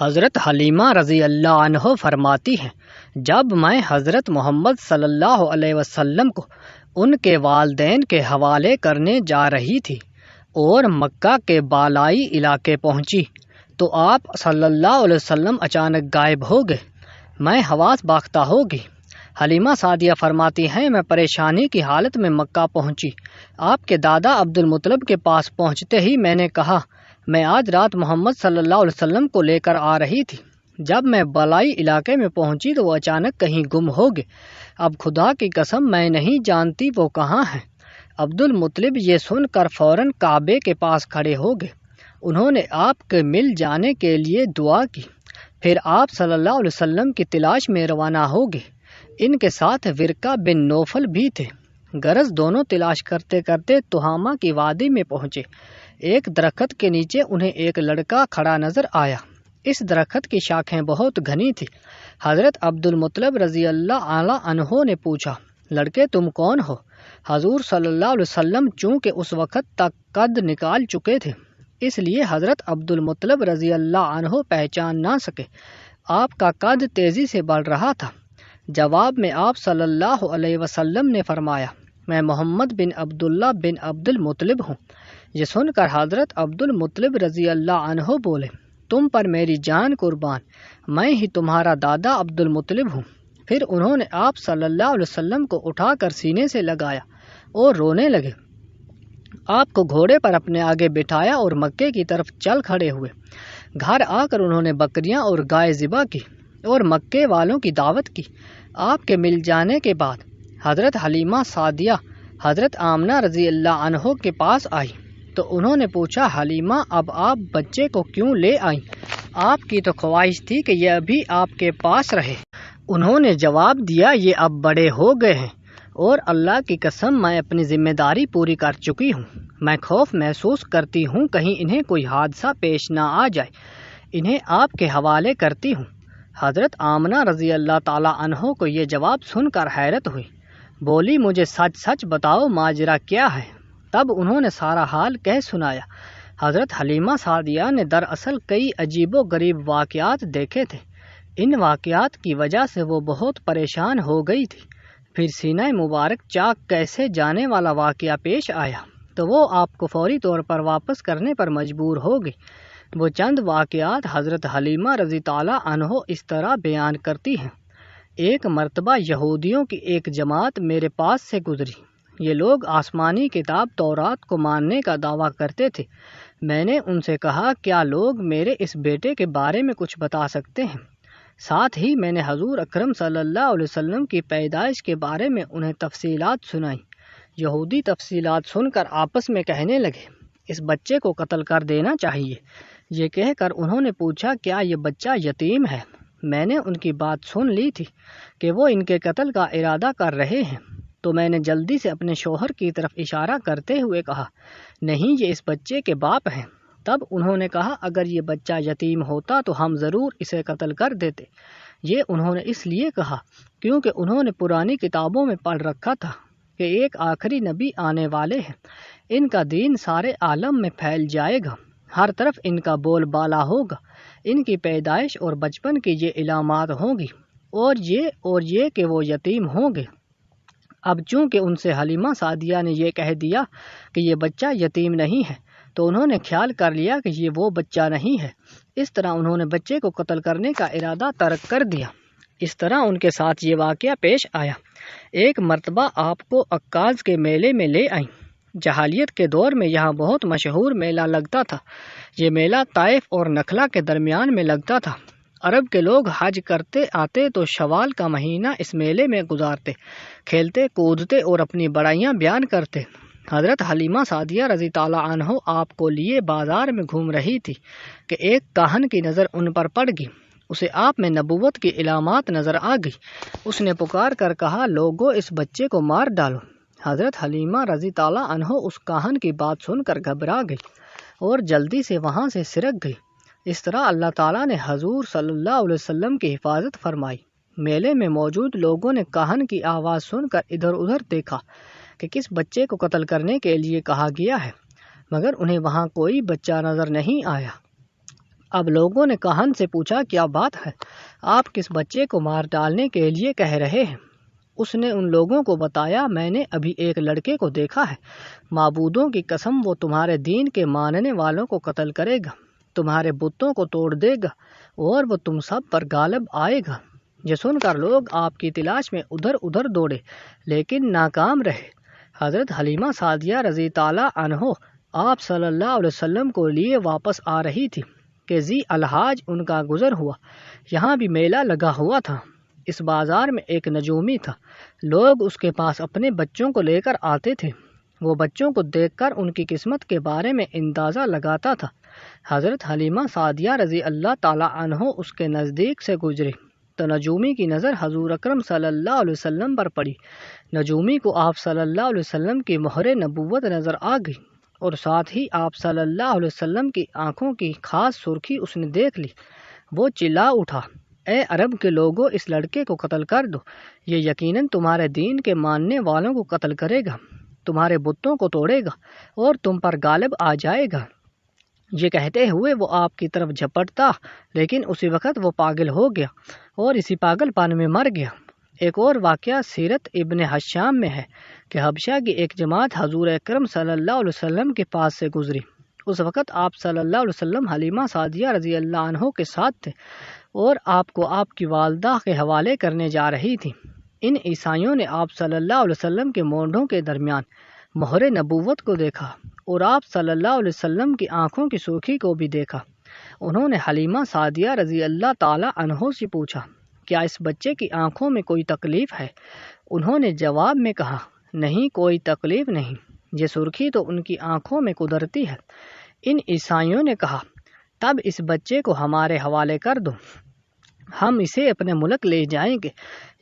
حضرت حلیمہ رضی اللہ عنہ فرماتی ہیں، جب میں حضرت محمد صلی اللہ علیہ وسلم کو ان کے والدین کے حوالے کرنے جا رہی تھی اور مکہ کے بالائی علاقے پہنچی تو آپ صلی اللہ علیہ وسلم اچانک غائب ہو گئے۔ میں حواس باختہ ہو گئی۔ حلیمہ سعدیہ فرماتی ہیں، میں پریشانی کی حالت میں مکہ پہنچی۔ آپ کے دادا عبد المطلب کے پاس پہنچتے ہی میں نے کہا، میں آج رات محمد صلی اللہ علیہ وسلم کو لے کر آ رہی تھی۔ جب میں بالائی علاقے میں پہنچی تو وہ اچانک کہیں گم ہو گئے۔ اب خدا کی قسم میں نہیں جانتی وہ کہاں ہیں۔ عبد المطلب یہ سن کر فوراً کعبے کے پاس کھڑے ہو گئے۔ انہوں نے آپ کے مل جانے کے لیے دعا کی، پھر آپ صلی اللہ علیہ وسلم کی تلاش میں روانہ ہو گئے۔ ان کے ساتھ ورقہ بن نوفل بھی تھے۔ غرض دونوں تلاش کرتے کرتے تہامہ کی وادی میں پہنچے۔ ایک درخت کے نیچے انہیں ایک لڑکا کھڑا نظر آیا۔ اس درخت کی شاخیں بہت گھنی تھی۔ حضرت عبد المطلب رضی اللہ عنہ نے پوچھا، لڑکے تم کون ہو؟ حضور صلی اللہ علیہ وسلم چونکہ اس وقت تک قد نکال چکے تھے، اس لیے حضرت عبد المطلب رضی اللہ عنہ پہچان نہ سکے۔ آپ کا قد تیزی سے بڑھ رہا تھا۔ جواب میں آپ صلی اللہ علیہ وسلم نے فرمایا، میں محمد بن عبداللہ بن عبد المطلب ہوں۔ یہ سن کر حضرت عبد المطلب رضی اللہ عنہ بولے، تم پر میری جان قربان، میں ہی تمہارا دادا عبد المطلب ہوں۔ پھر انہوں نے آپ صلی اللہ علیہ وسلم کو اٹھا کر سینے سے لگایا اور رونے لگے۔ آپ کو گھوڑے پر اپنے آگے بٹھایا اور مکے کی طرف چل کھڑے ہوئے۔ گھر آ کر انہوں نے بکریاں اور گائے ذبح کی اور مکے والوں کی دعوت کی۔ آپ کے مل جانے کے بعد حضرت حلیمہ سعدیہ حضرت آمنہ رضی اللہ عنہ کے پاس آئی تو انہوں نے پوچھا، حلیمہ اب آپ بچے کو کیوں لے آئیں؟ آپ کی تو خواہش تھی کہ یہ ابھی آپ کے پاس رہے۔ انہوں نے جواب دیا، یہ اب بڑے ہو گئے ہیں اور اللہ کی قسم میں اپنی ذمہ داری پوری کر چکی ہوں۔ میں خوف محسوس کرتی ہوں کہیں انہیں کوئی حادثہ پیش نہ آ جائے۔ انہیں آپ کے حوالے کرتی ہوں۔ حضرت آمنہ رضی اللہ تعالیٰ عنہ کو یہ جواب سن کر حیرت ہوئی۔ بولی، مجھے سچ سچ بتاؤ ماجرا کیا ہے؟ تب انہوں نے سارا حال کہہ سنایا۔ حضرت حلیمہ سعدیہ نے دراصل کئی عجیب و غریب واقعات دیکھے تھے۔ ان واقعات کی وجہ سے وہ بہت پریشان ہو گئی تھی۔ پھر سینہ مبارک چاک کیسے جانے والا واقعہ پیش آیا تو وہ آپ کو فوری طور پر واپس کرنے پر مجبور ہو گئی۔ وہ چند واقعات حضرت حلیمہ رضی تعالیٰ عنہ اس طرح بیان کرتی ہیں، ایک مرتبہ یہودیوں کی ایک جماعت میرے پاس سے گزری۔ یہ لوگ آسمانی کتاب تورات کو ماننے کا دعویٰ کرتے تھے۔ میں نے ان سے کہا، کیا لوگ میرے اس بیٹے کے بارے میں کچھ بتا سکتے ہیں؟ ساتھ ہی میں نے حضور اکرم صلی اللہ علیہ وسلم کی پیدائش کے بارے میں انہیں تفصیلات سنائیں۔ یہودی تفصیلات سن کر آپس میں کہنے لگے، اس بچے کو قتل کر دینا چاہیے۔ یہ کہہ کر انہوں نے پوچھا، کیا یہ بچہ یتیم ہے؟ میں نے ان کی بات سن لی تھی کہ وہ ان کے قتل کا ارادہ کر رہے ہیں، تو میں نے جلدی سے اپنے شوہر کی طرف اشارہ کرتے ہوئے کہا، نہیں، یہ اس بچے کے باپ ہیں۔ تب انہوں نے کہا، اگر یہ بچہ یتیم ہوتا تو ہم ضرور اسے قتل کر دیتے۔ یہ انہوں نے اس لیے کہا کیونکہ انہوں نے پرانی کتابوں میں پڑھ رکھا تھا کہ ایک آخری نبی آنے والے ہیں، ان کا دین سارے عالم میں پھیل جائے گا، ہر طرف ان کا بول بالا ہوگا، ان کی پیدائش اور بچپن کی یہ علامات ہوں گی، اور یہ کہ وہ یتیم ہوں گے۔ اب چونکہ ان سے حلیمہ سعدیہ نے یہ کہہ دیا کہ یہ بچہ یتیم نہیں ہے تو انہوں نے خیال کر لیا کہ یہ وہ بچہ نہیں ہے۔ اس طرح انہوں نے بچے کو قتل کرنے کا ارادہ ترک کر دیا۔ اس طرح ان کے ساتھ یہ واقعہ پیش آیا۔ ایک مرتبہ آپ کو عکاظ کے میلے میں لے آئیں۔ جاہلیت کے دور میں یہاں بہت مشہور میلہ لگتا تھا۔ یہ میلہ طائف اور نخلا کے درمیان میں لگتا تھا۔ عرب کے لوگ حج کرتے آتے تو شوال کا مہینہ اس میلے میں گزارتے، کھیلتے کودتے اور اپنی بڑائیاں بیان کرتے۔ حضرت حلیمہ سعدیہ رضی تعالیٰ عنہ آپ کو لیے بازار میں گھوم رہی تھی کہ ایک کاہن کی نظر ان پر پڑ گئی۔ اسے آپ میں نبوت کی علامات نظر آ گئی۔ اس نے پکار کر کہا، لوگو اس بچے کو مار ڈالو۔ حضرت حلیمہ رضی تعالیٰ عنہ اس کاہن کی بات سن کر گھبرا گئی اور جلدی سے وہاں سے سرک گئی۔ اس طرح اللہ تعالیٰ نے حضور صلی اللہ علیہ وسلم کی حفاظت فرمائی۔ میلے میں موجود لوگوں نے کاہن کی آواز سن کر ادھر ادھر دیکھا کہ کس بچے کو قتل کرنے کے لیے کہا گیا ہے، مگر انہیں وہاں کوئی بچہ نظر نہیں آیا۔ اب لوگوں نے کہن سے پوچھا کیا بات ہے، آپ کس بچے کو مار ڈالنے کے لیے کہہ رہے ہیں؟ اس نے ان لوگوں کو بتایا میں نے ابھی ایک لڑکے کو دیکھا ہے، معبودوں کی قسم وہ تمہارے دین کے ماننے والوں کو قتل کرے گا، تمہارے بتوں کو توڑ دے گا اور وہ تم سب پر غالب آئے گا۔ یہ سن کر لوگ آپ کی تلاش میں ادھر ادھر دوڑے لیکن ناکام رہے۔ حضرت حلیمہ سعدیہ رضی تعالیٰ عنہ آپ صلی اللہ علیہ وسلم کو لیے واپس آ رہی تھی کہ ذی الحاج ان کا گزر ہوا۔ یہاں بھی میلہ لگا ہوا تھا۔ اس بازار میں ایک نجومی تھا، لوگ اس کے پاس اپنے بچوں کو لے کر آتے تھے، وہ بچوں کو دیکھ کر ان کی قسمت کے بارے میں اندازہ لگاتا تھا۔ حضرت حلیمہ سعدیہ رضی اللہ تعالیٰ عنہ اس کے نزدیک سے گزری تو نجومی کی نظر حضور اکرم صلی اللہ علیہ وسلم پر پڑی۔ نجومی کو آپ صلی اللہ علیہ وسلم کی مہر نبوت نظر آ گئی اور ساتھ ہی آپ صلی اللہ علیہ وسلم کی آنکھوں کی خاص سرخی اس نے دیکھ لی۔ وہ چلا اٹھا، اے عرب کے لوگوں، اس لڑکے کو قتل کر دو، یہ یقیناً تمہارے دین کے ماننے والوں کو قتل کرے گا، تمہارے بتوں کو توڑے گا اور تم پر غالب آ جائے گا۔ یہ کہتے ہوئے وہ آپ کی طرف جھپٹتا، لیکن اسی وقت وہ پاگل ہو گیا اور اسی پاگل پن میں مر گیا۔ ایک اور واقعہ سیرت ابن حشام میں ہے کہ حبشہ کی ایک جماعت حضور اکرم صلی اللہ علیہ وسلم کے پاس سے گزری۔ اس وقت آپ صلی اللہ علیہ وسلم حلیمہ سعدیہ رضی اللہ عنہ کے ساتھ تھے اور آپ کو آپ کی والدہ کے حوالے کرنے جا رہی تھی۔ ان عیسائیوں نے آپ صلی اللہ علیہ وسلم کے مونڈوں کے درمیان مہر نبوت کو دیکھا اور آپ صلی اللہ علیہ وسلم کی آنکھوں کی سرخی کو بھی دیکھا۔ انہوں نے حلیمہ سعدیہ رضی اللہ تعالی عنہ سے پوچھا کیا اس بچے کی آنکھوں میں کوئی تکلیف ہے؟ انہوں نے جواب میں کہا نہیں، کوئی تکلیف نہیں، یہ سرخی تو ان کی آنکھوں میں قدرتی ہے۔ ان عیسائیوں نے کہا تب اس بچے کو ہمارے حوالے کر دو، ہم اسے اپنے ملک لے جائیں گے،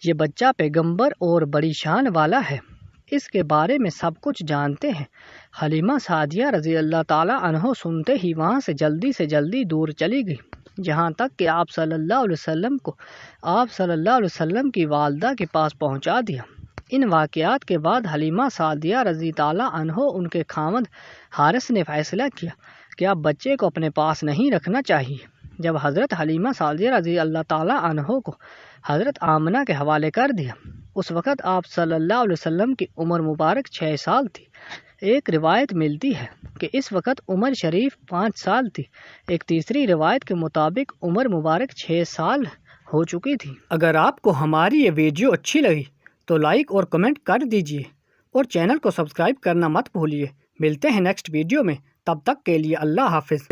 یہ بچہ پیغمبر اور بڑی شان والا ہے، اس کے بارے میں سب کچھ جانتے ہیں۔ حلیمہ سعدیہ رضی اللہ تعالی عنہ سنتے ہی وہاں سے جلدی دور چلی گئی، جہاں تک کہ آپ صلی اللہ علیہ وسلم کو آپ صلی اللہ علیہ وسلم کی والدہ کے پاس پہنچا دیا۔ ان واقعات کے بعد حلیمہ سعدیہ رضی تعالی عنہ ان کے خاوند حارث نے فیصلہ کیا کہ اب بچے کو اپنے پاس نہیں رکھنا چاہیے۔ جب حضرت حلیمہ سعدیہ رضی اللہ تعالی عنہ کو حضرت آمنہ کے حوالے کر دیا، اس وقت آپ صلی اللہ علیہ وسلم کی عمر مبارک 6 سال تھی۔ ایک روایت ملتی ہے کہ اس وقت عمر شریف 5 سال تھی، ایک تیسری روایت کے مطابق عمر مبارک 6 سال ہو چکی تھی۔ اگر آپ کو ہماری یہ ویڈیو اچھی لگی تو لائک اور کمنٹ کر دیجئے اور چینل کو سبسکرائب کرنا مت بھولیے۔ ملتے ہیں نیکسٹ ویڈیو میں، تب تک کے لیے اللہ حافظ۔